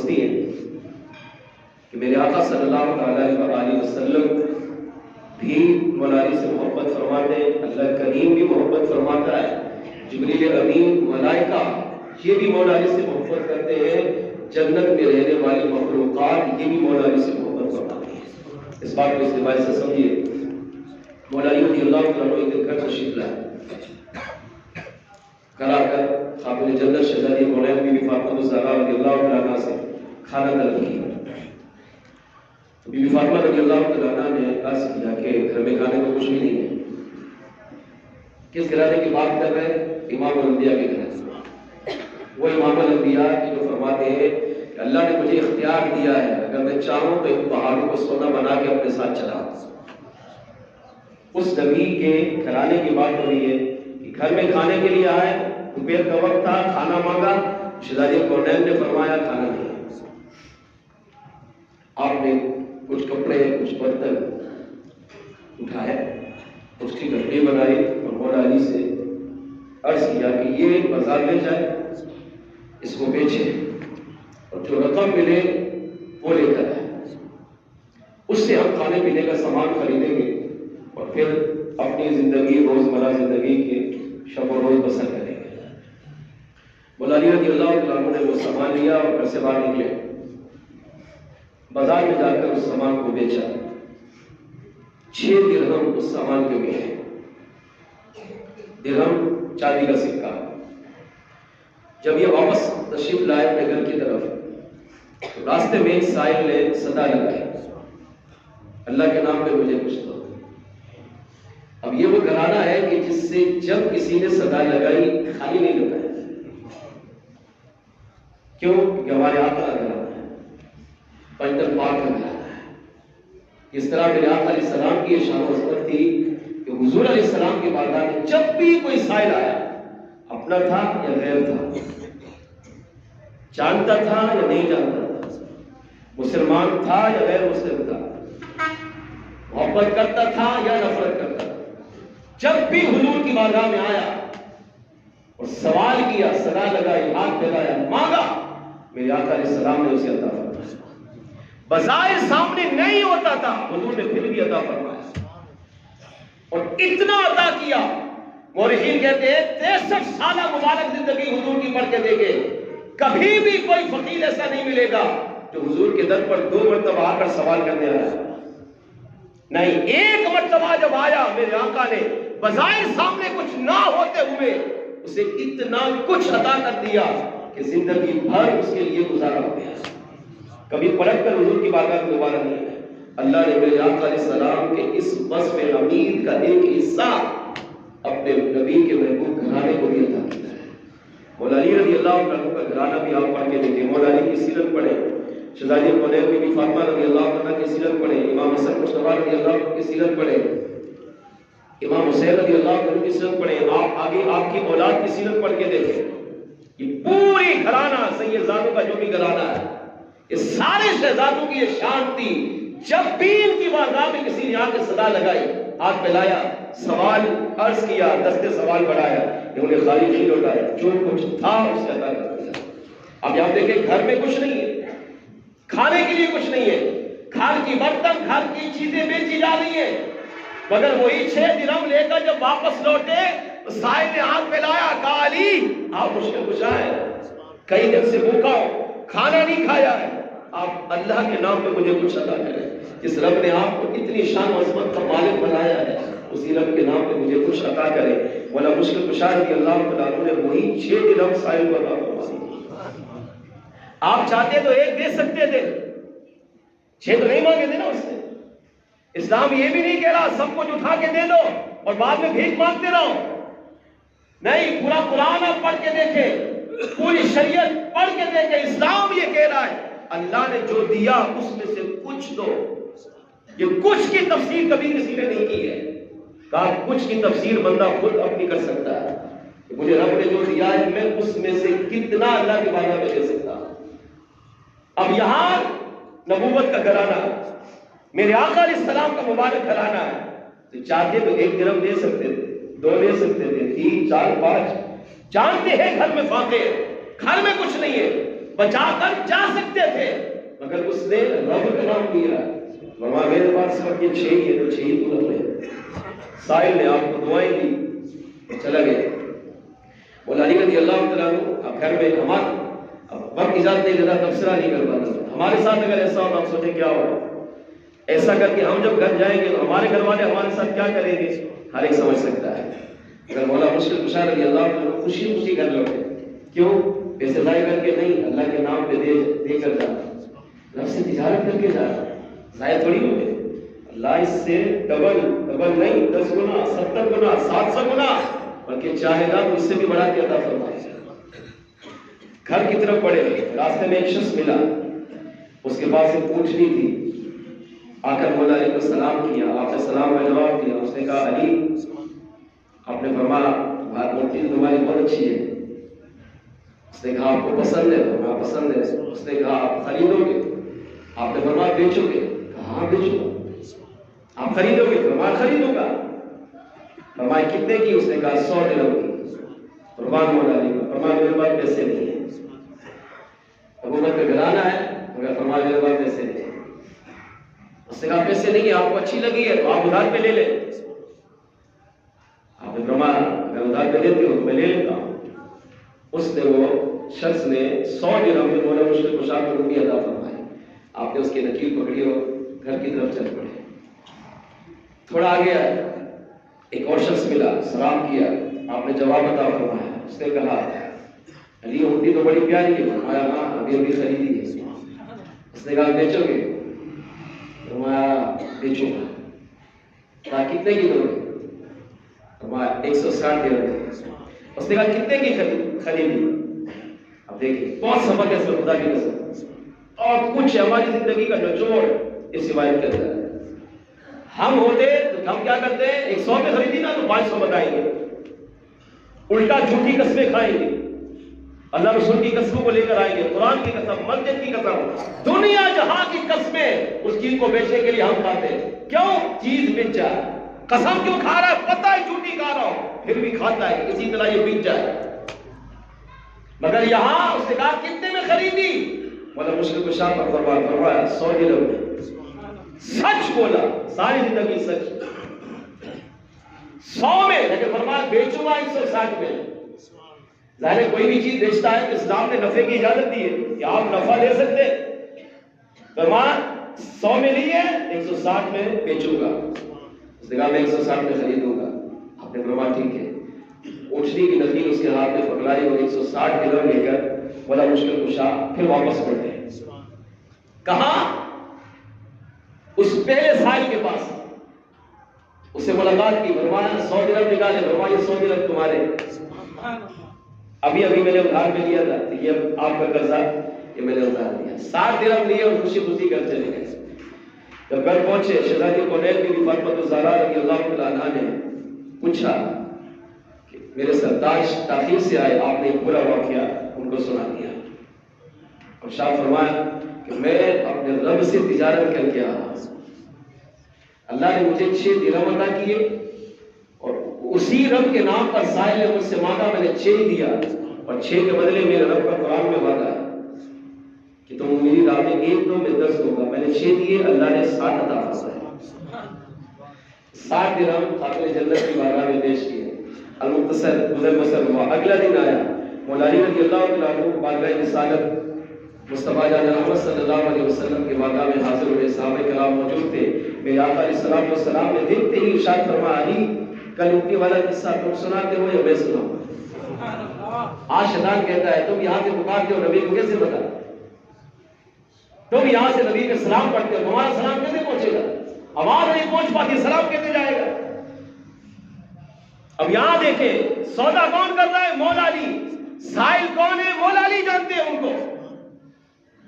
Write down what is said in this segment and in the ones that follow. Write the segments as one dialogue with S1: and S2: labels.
S1: سمجھتی ہیں کہ میرے آقا صلی اللہ علیہ وسلم بھی مولا علی سے محبت فرماتے ہیں، اللہ کریم بھی محبت فرماتا ہے، جبریل امین ملائکہ یہ بھی مولا علی سے محبت کرتے ہیں، جنت میں رہنے والی مخلوقات یہ بھی مولا علی سے محبت فرماتی ہیں۔ اس بات کو اس روایت سے سمجھیے۔ مولا علی رضی اللہ عنہ ایک دن گھر تشریف لائے، گھر آ کر خاتون جنت شہزادی مولانا بی بی فاطمہ الزہرا رضی اللہ عنہ سے کھانا طلب کیا۔ بی بی فاطمہ رضی اللہ عنہ نے عرض کیا کہ گھر میں کھانے کو کچھ بھی نہیں ہے۔ کس گھرانے کی بات کر رہے ہیں؟ امام الانبیاء کے گھرانے، وہ امام الانبیاء کی جو فرماتے ہیں کہ اللہ نے مجھے اختیار دیا ہے، اگر میں چاہوں تو ان پہاڑوں کو سونا بنا کے اپنے ساتھ چلا۔ اس نبی کے گھرانے کی بات ہو رہی ہے کہ گھر میں کھانے کے لیے آئے، دوپہر کا وقت تھا، کھانا مانگا، شہزادی کونین نے فرمایا کھانا نہیں ہے۔ آپ نے کچھ کپڑے کچھ برتن اٹھائے، اس کی گٹی بنائی اور مولا علی سے عرض کیا کہ یہ بازار لے جائے، اس کو بیچے اور جو رقم ملے وہ لے کر آئے، اس سے ہم کھانے پینے کا سامان خریدیں گے اور پھر اپنی زندگی روزمرہ زندگی کے شب و روز بسر کریں گے۔ مولا علی رضی اللہ عنہ نے وہ سامان لیا اور گھر سے باہر نکلے، بازار میں جا کر اس سامان کو بیچا، 6 درہم اس سامان کے ملے۔ درہم چاندی کا سکہ۔ جب یہ واپس تشریف لائے اپنے گھر کی طرف، راستے میں ایک سائل نے صدا لگائی، اللہ کے نام پہ مجھے کچھ دو۔ اب یہ وہ گھرانہ ہے کہ جس سے جب کسی نے صدا لگائی خالی نہیں لگایا۔ کیوں؟ کہ ہمارے آقا کا گھرانہ ہے، پنجتن پاک کا گھرانہ ہے۔ اس طرح میرے آقا علیہ السلام کی یہ شان و عظمت تھی کہ حضور علیہ السلام کی بارگاہ میں جب بھی کوئی سائل آیا، اپنا تھا یا غیر تھا، جانتا تھا یا نہیں جانتا تھا، مسلمان تھا یا غیر مسلم تھا، محبت کرتا تھا یا نفرت کرتا تھا، جب بھی حضور کی بارگاہ میں آیا اور سوال کیا، صدا لگائی، ہاتھ پھیلایا، مانگا، میرے آقا علیہ السلام نے اسے عطا فرمایا۔ بظاہر سامنے نہیں ہوتا تھا، حضور نے پھر بھی عطا فرمایا اور اتنا عطا کیا۔ مورخین کہتے ہیں 63 سالہ مبارک زندگی حضور کی پڑھ کے دیکھے، کبھی بھی کوئی فقیر ایسا نہیں ملے گا جو حضور کے در پر 2 مرتبہ آ کر سوال کرنے آیا، نہیں، ایک مرتبہ جب آیا میرے آقا نے بظاہر سامنے کچھ نہ ہوتے ہوئے اسے اتنا کچھ عطا کر دیا کہ زندگی بھر اس کے لیے گزارا ہو گیا، کبھی پلٹ کر حضور کی بارگاہ میں دوبارہ نہیں ہے۔ اللہ نے میرے آقا علیہ السلام کے اس وصف حمید کا ایک حصہ اپنے نبی کے محبوب گھرانے کو بھی عطا کیا ہے۔ مولا علی رضی اللہ عنہ کا گھرانہ بھی آپ پڑھ کے دیکھیں، مولا علی کی سیرت پڑھیں، شہزادی کونین بی بی فاطمہ رضی اللہ عنہ کی سیرت پڑھیں، امام حسن مصطفیٰ رضی اللہ عنہ کی سیرت پڑھیں، امام حسین رضی اللہ عنہ کی سیرت پڑھیں، آپ آگے آپ کی اولاد کی سیرت پڑھ کے دیکھیں۔ یہ پوری گھرانہ سیدزادوں کا جو بھی گھرانہ ہے، یہ سارے شہزادوں کی یہ شان تھی، جب بھی ان کی بارگاہ میں کسی نے آ کے صدا لگائی، ہاتھ پھیلایا، سوال عرض کیا، دستے سوال بڑھایا، یہ انہیں خالی نہیں لوٹایا، جو کچھ تھا اس سے عطا کر دیا۔ اب یہاں دیکھیں گھر میں کچھ نہیں ہے، کھانے کے لیے کچھ نہیں ہے، گھر کی برتن گھر کی چیزیں بیچی جا رہی ہیں، مگر وہی 6 درہم لے کر جب واپس لوٹے تو صاحب نے ہاتھ پھیلایا، کہا علی آپ مشکل کشا ہے، کئی دن سے بھوکا ہوں، کھانا نہیں کھایا ہے، آپ اللہ کے نام پہ مجھے کچھ عطا کریں۔ جس رب نے آپ کو اتنی شان و عظمت کا مالک بنایا ہے، اسی رب کے نام پہ مجھے کچھ عطا کرے۔ مولا مشکل کشا رضی اللہ تعالیٰ نے وہی 6 درہم صاحب کو عطا فرمایا۔ آپ چاہتے تو 1 دے سکتے تھے، 6 تو نہیں مانگے تھے نا اس نے۔ اسلام یہ بھی نہیں کہہ رہا سب کچھ اٹھا کے دے دو اور بعد میں بھیک مانگتے رہو، نہیں، پورا قرآن آپ پڑھ کے دیکھیں، پوری شریعت پڑھ کے دیکھیں، اسلام یہ کہہ رہا ہے اللہ نے جو دیا اس میں سے کچھ دو۔ یہ کچھ کی تفسیر کبھی کسی نے نہیں کی ہے، کہا کچھ کی تفسیر بندہ خود اپنی کر سکتا ہے، مجھے رب نے جو دیا ہے میں اس میں سے کتنا اللہ کی بارگاہ میں دے سکتا ہوں۔ اب یہاں نبوت کا گھرانہ، میرے آقا علیہ السلام کا مبارک گھرانہ ہے، تو چاہتے تو 1 درہم دے سکتے تھے، 2 دے سکتے تھے، 3 4 5، جانتے ہیں گھر میں فاقے، گھر میں کچھ نہیں ہے، بچا کر جا سکتے تھے، مگر اس نے رب کا نام لیا، فرمایا میرے پاس سب یہ 6 ہی ہے تو 6 ہی تو رکھ لے۔ سائل نے آپ کو دعائیں دی، چلا گیا۔ مولا علی رضی اللہ تعالیٰ عنہ اب گھر میں اب وقت اجازت نہیں دیتا، تبصرہ نہیں کر پاتا۔ ہمارے ساتھ اگر ایسا ہو تو آپ سوچیں کیا ہوگا؟ ایسا کر کے ہم جب گھر جائیں گے تو ہمارے گھر والے ہمارے ساتھ کیا کریں گے، ہر ایک سمجھ سکتا ہے۔ اگر مولا مشکل کشا رضی اللہ عنہ خوشی خوشی گھر لوٹے، کیوں؟ پیسے ضائع کر کے نہیں، اللہ کے نام پہ دے کر جانا، رب سے تجارت کر کے جانا، ضائع تھوڑی ہو گئے۔ اللہ اس سے ڈبل نہیں 10 گنا 70 گنا 700 گنا بلکہ چاہے گا تو اس سے بھی بڑھا کے عطا فرمائے۔ گھر کی طرف بڑھے، راستے میں ایک شخص ملا، اس کے پاس ایک اونٹنی تھی۔ آ کر مولا علی کو سلام کیا، آپ نے سلام کا جواب دیا۔ اس نے کہا علی، آپ نے فرمایا اونٹنی تمہاری بہت اچھی ہے۔ اس نے کہا آپ کو پسند ہے؟ فرمایا پسند ہے۔ اس نے کہا آپ خریدو گے؟ آپ نے فرمایا بیچو گے؟ کہا ہاں بیچو گا۔ آپ خریدو گے؟ فرمایا خریدوں گا۔ فرمایا کتنے کی؟ اس نے کہا 100 درہم کی۔ قربان مولا علی کو، فرمایا میرے پاس پیسے نہیں ہیں، حکومت پہ گھرانا ہے، مگر فرمایا میرے پاس پیسے نہیں ہیں۔ اس نے کہا پیسے نہیں ہیں، آپ کو اچھی لگی ہے تو آپ ادھار پہ لے لیں۔ آپ نے فرمایا اگر ادھار پہ لیتے ہو تو میں لے لیتا ہوں۔ اس نے وہ شخص نے 100 درہم میں مولا مشکل کشا کو روپیہ عطا فرمائے۔ آپ نے اس کی نکیل پکڑی اور گھر کی طرف چل پڑے۔ تھوڑا آگے ایک اور شخص ملا، سلام کیا، آپ نے جواب عطا فرمایا۔ اس نے کہا علی اونٹنی تو بڑی پیاری ہے۔ فرمایا ہاں ابھی خریدی ہے۔ اس نے کہا بیچو گے؟ فرمایا بیچو گا۔ کہا کتنے کی دو گے؟ فرمایا 160 درہم۔ اس نے کہا کتنے کی خریدی؟ اب دیکھیں بہت سبق ہے اس میں، خدا کی قسم، اور کچھ ہماری زندگی کا نچوڑ اس روایت کے اندر ہے۔ ہم ہوتے تو ہم کیا کرتے ہیں، 100 میں خریدی نا تو 500 بتائیں گے، الٹا جھوٹی قسمیں کھائیں گے، اللہ رسول کی قسموں کو لے کر آئیں گے، قرآن کی قسم، مسجد کی قسم، دنیا جہاں کی قسمیں اس چیز کو بیچنے کے لیے ہم کھاتے ہیں۔ کیوں؟ چیز بک جائے۔ قسم کیوں کھا رہا ہے؟ پتہ ہے جھوٹی کھا رہا ہوں، پھر بھی کھاتا ہے، اسی طرح یہ بک جائے۔ مگر یہاں اس نے کہا کتنے میں خریدی؟ مولا مشکل کشا پر فرمایا 100 درہم میں۔ سچ بولا، ساری زندگی سچ، 100 میں، لیکن فرمایا بیچوں گا 160 میں۔ ظاہر ہے کوئی بھی چیز بیچتا ہے تو اسلام نے نفع کی اجازت دی ہے کہ آپ نفع لے سکتے۔ فرمایا 100 میں لیے 160 میں بیچوں گا۔ اس نے کہا میں 160 میں خریدوں گا۔ آپ نے فرمایا ٹھیک ہے۔ اونٹنی کی نکیل اس کے ہاتھ میں پکڑائی اور 160 درہم لے کر بڑا مشکل کشا پھر واپس پڑتے ہیں۔ کہاں؟ اس پہلے سائل کے پاس اس سے ملاقات کی۔ فرمایا 100 درہم نکالے۔ فرمایا 100 درہم تمہارے، ابھی میں نے ادھار میں لیا تھا، یہ آپ کا قرضہ، یہ میں نے ادھار لیا۔ 60 درہم لیے اور خوشی خوشی گھر چلے گئے۔ جب گھر پہنچے شہزادی کونیل بی بی فاطمہ الزہرا رضی اللہ تعالیٰ عنہا نے پوچھا کہ میرے سرتاج تاخیر سے آئے، آپ نے ایک پورا واقعہ ان کو سنا دیا۔ اور شاہ فرمایا کہ میں اپنے رب سے تجارت کر کے آیا، اللہ نے مجھے 6 درہم عطا کیے اور اسی رب کے نام پر سائل نے مجھ سے مانگا، میں نے 6 دیا، اور 6 کے بدلے میرے رب کا قرآن میں وعدہ ہے کہ تم میری راہ میں 1 دو میں 10 دو گا۔ میں نے 6 دیے، اللہ نے 60 عطا فرمایا۔ 60 درہم اپنے جنت کی بارگاہ میں پیش کیے۔ المختصر گزر بسر ہوا۔ اگلا دن آیا، مولا علی رضی اللہ تعالیٰ عنہ بارگاہ رسالت مصطفیٰ جان محمد صلی اللہ علیہ وسلم کے بارگاہ میں حاضر ہوئے۔ صحابہ کرام موجود تھے۔ میرے آقا علیہ السلام نے دیکھتے ہی ارشاد فرمایا علی کل اونٹنی والا قصہ تم سناتے ہو یا میں سناؤں؟ آج شیطان کہتا ہے تم یہاں سے پکارتے ہو، نبی کو کیسے پتا؟ تم یہاں سے نبی کے سلام پڑھتے ہو، تمہارا سلام کیسے پہنچے گا؟ آواز نہیں پہنچ پاتی، سلام کیسے جائے گا؟ اب یہاں دیکھیں سودا کون کر رہا ہے؟ مولا علی۔ سائل کون ہے؟ مولا علی جانتے ہیں ان کو۔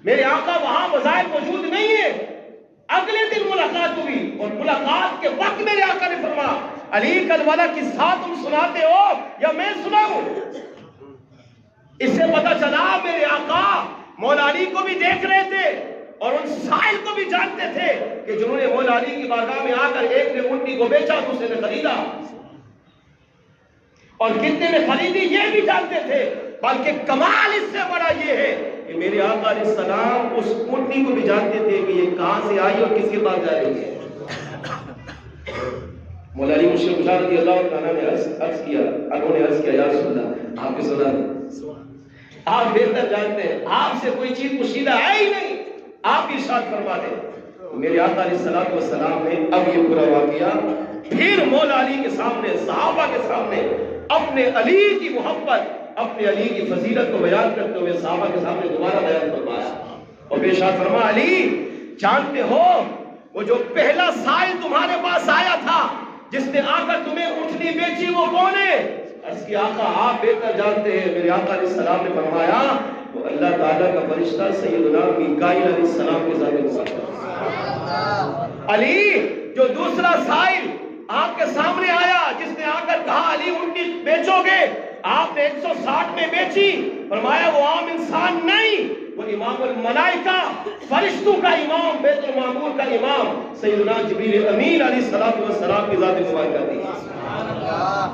S1: میرے آقا وہاں بظاہر موجود نہیں ہے۔ اگلے دن ملاقات ہوئی اور ملاقات کے وقت میرے آقا نے فرمایا علی کل والا قصہ تم سناتے ہو یا میں سناؤں؟ اس سے پتہ چلا میرے آقا مولا علی کو بھی دیکھ رہے تھے اور ان سائل کو بھی جانتے تھے کہ جنہوں نے مولا علی کی بارگاہ میں آ کر ایک نے اونٹنی کو بیچا، دوسرے نے خریدا، اور کتنے نے خریدی یہ بھی جانتے تھے۔ بلکہ کمال اس سے بڑا یہ ہے کہ میرے آقا علیہ السلام اس اونٹنی کو بھی جانتے تھے کہ یہ کہاں سے آئی اور کس کے پاس جا رہی ہے۔ مولا علی مشکل کشا رضی اللہ عنہ نے عرض کیا، انہوں نے عرض کیا یا رسول اللہ آپ کی سنا دیں، آپ بہتر جانتے ہیں، آپ سے کوئی چیز پوشیدہ ہے ہی نہیں، آپ ارشاد فرما دیں۔ میرے آقا علیہ السلام نے اب یہ پورا واقعہ پھر مولا علی کے سامنے، صحابہ کے سامنے، اپنے علی کی محبت، اپنے علی کی فضیلت کو بیان کرتے ہوئے صحابہ کے سامنے دوبارہ بیان فرمایا اور ارشاد فرما، علی جانتے ہو وہ جو پہلا سائل تمہارے پاس آیا تھا جس نے آ کر تمہیں اونٹنی بیچی وہ کون ہے؟ عرض کی آقا آپ بہتر جانتے ہیں۔ میرے آقا علیہ السلام نے فرمایا وہ اللہ تعالیٰ کا فرشتہ سیدنا میکائیل علیہ السلام کے ذات ہوا۔ علی جو دوسرا سائل آپ کے سامنے آیا جس نے آ کر کہا علی اونٹنی بیچو گے، آپ نے 160 میں بیچی، فرمایا وہ عام انسان نہیں، وہ امام الملائکہ، فرشتوں کا امام، بیت المعمور کا امام سیدنا جبریل امین علیہ السلام کی ذات مبارکہ تھی۔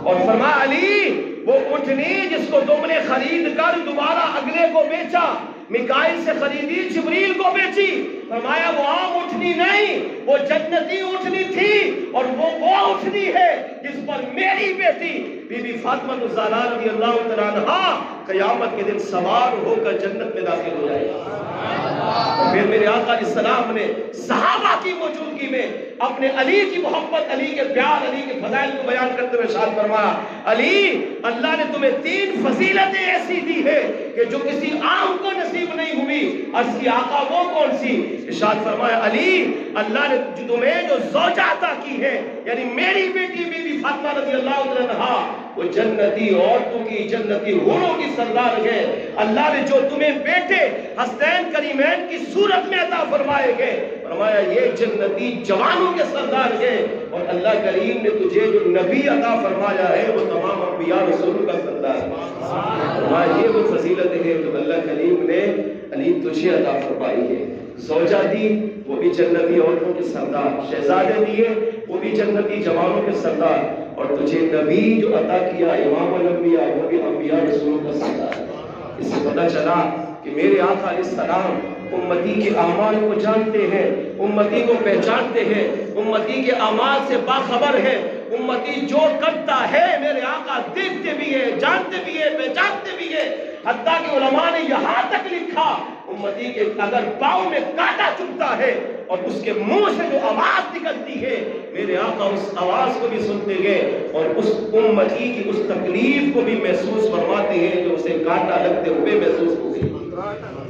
S1: اور فرمایا علی وہ اونٹنی جس کو تم نے خرید کر دوبارہ اگلے کو بیچا، میکائیل سے خریدی، جبریل کو بیچی، فرمایا وہ عام اونٹنی نہیں، وہ جنتی اونٹنی تھی، اور وہ اونٹنی ہے جس پر میری بیٹی بی بی فاطمہ الزہرا رضی اللہ تعالیٰ عنہا قیامت کے دن سوار ہو کر جنت میں داخل ہو جائے گا۔ پھر میرے آقا علیہ السلام نے صحابہ کی موجودگی میں اپنے علی کی محبت، علی کے پیار، علی کے فضائل کو بیان کرتے ہوئے ارشاد فرمایا، علی اللہ نے تمہیں 3 فضیلتیں ایسی دی ہے کہ جو کسی عام کو نصیب نہیں ہوئی۔ عرض کی آقا وہ کون سی؟ ارشاد فرمایا علی اللہ نے تمہیں جو زوجہ عطا کی ہے، یعنی میری بیٹی بی بی فاطمہ رضی اللہ عنہا، وہ جنتی عورتوں کی، جنتی حوروں کی سردار ہے۔ اللہ نے جو تمہیں بیٹے حسنین کریمین کی صورت میں عطا فرمائے گئے، فرمایا یہ جنتی جوانوں کے سردار ہے۔ اور اللہ کریم نے تجھے جو نبی عطا فرمایا ہے وہ تمام انبیاء رسولوں کا سردار ہے۔ فرمایا یہ وہ فضیلت ہے جو اللہ کریم نے علی تجھے عطا فرمائی ہے۔ زوجہ دی وہ بھی جنتی عورتوں کے سردار، شہزادے دیے وہ بھی جنتی جوانوں کے سردار، اور تجھے نبی جو عطا کیا امام الانبیاء وہ بھی انبیاء رسولوں کا سردار۔ اس سے پتہ چلا کہ میرے آقا علیہ السلام امتی کے اعمال کو جانتے ہیں، امتی کو پہچانتے ہیں، امتی کے اعمال سے باخبر ہے۔ امتی جو کرتا ہے میرے آقا دیکھتے بھی ہے، جانتے بھی ہے، پہچانتے بھی ہے۔ حتیٰ کہ علماء نے یہاں تک لکھا امتی کے اگر پاؤں میں کانٹا چبھتا ہے اور اس کے منہ سے جو آواز نکلتی ہے میرے آقا اس آواز کو بھی سنتے گئے اور اس امتی کی اس تکلیف کو بھی محسوس فرماتے ہیں جو اسے کانٹا لگتے ہوئے محسوس ہوئی۔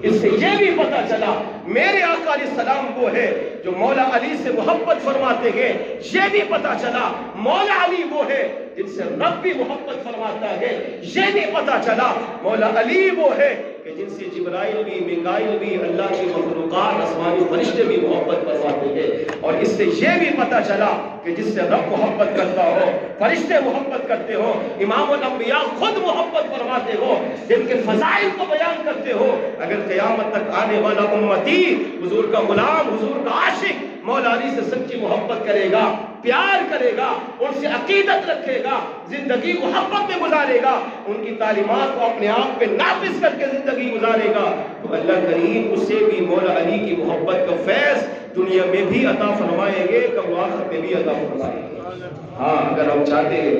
S1: اس سے یہ بھی پتا چلا میرے آقا علیہ السلام وہ ہے جو مولا علی سے محبت فرماتے ہیں۔ یہ بھی پتا چلا مولا علی وہ ہے جن سے رب بھی محبت فرماتا ہے۔ یہ بھی پتا چلا مولا علی وہ ہے کہ جن سے جبرائیل بھی، میکائیل بھی، اللہ کی مخلوقات، آسمانی فرشتے بھی محبت فرماتے ہیں۔ اور اس سے یہ بھی پتا چلا کہ جس سے رب محبت کرتا ہو، فرشتے محبت کرتے ہو، امام الانبیاء خود محبت فرماتے ہو، جن کے فضائل کو بیان کرتے ہو، اگر قیامت تک آنے والا امتی حضور کا غلام، حضور کا عاشق مولا علی سے سچی محبت کرے گا، پیار کرے گا، ان سے عقیدت رکھے گا، زندگی محبت میں گزارے گا، ان کی تعلیمات کو اپنے آپ پہ نافذ کر کے زندگی گزارے گا، تو اللہ کریم اسے بھی مولا علی کی محبت کا فیض دنیا میں بھی عطا فرمائیں گے، قبر و آخرت میں بھی عطا فرمائیں گے۔ ہاں اگر ہم چاہتے ہیں